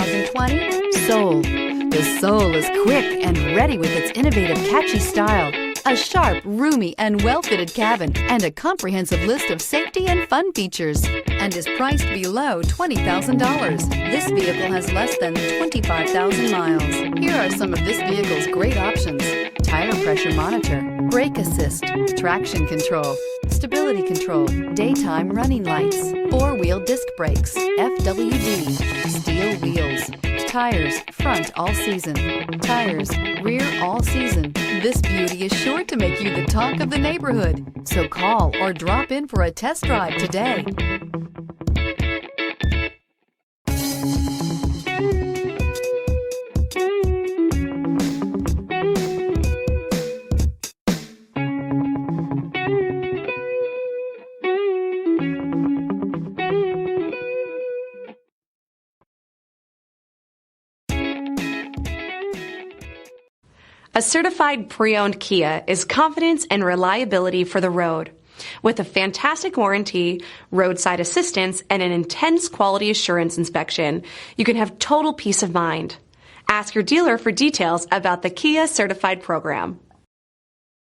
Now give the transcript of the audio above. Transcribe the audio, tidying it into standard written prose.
2020 Soul. The Soul is quick and ready with its innovative, catchy style, a sharp, roomy, and well-fitted cabin, and a comprehensive list of safety and fun features, and is priced below $20,000. This vehicle has less than 25,000 miles. Here are some of this vehicle's great options: tire pressure monitor, brake assist, traction control, stability control, daytime running lights, four-wheel disc brakes, FWD, steel wheels, tires front all season, tires rear all season. This beauty is sure to make you the talk of the neighborhood. So call or drop in for a test drive today. A certified pre-owned Kia is confidence and reliability for the road. With a fantastic warranty, roadside assistance, and an intense quality assurance inspection, you can have total peace of mind. Ask your dealer for details about the Kia Certified program.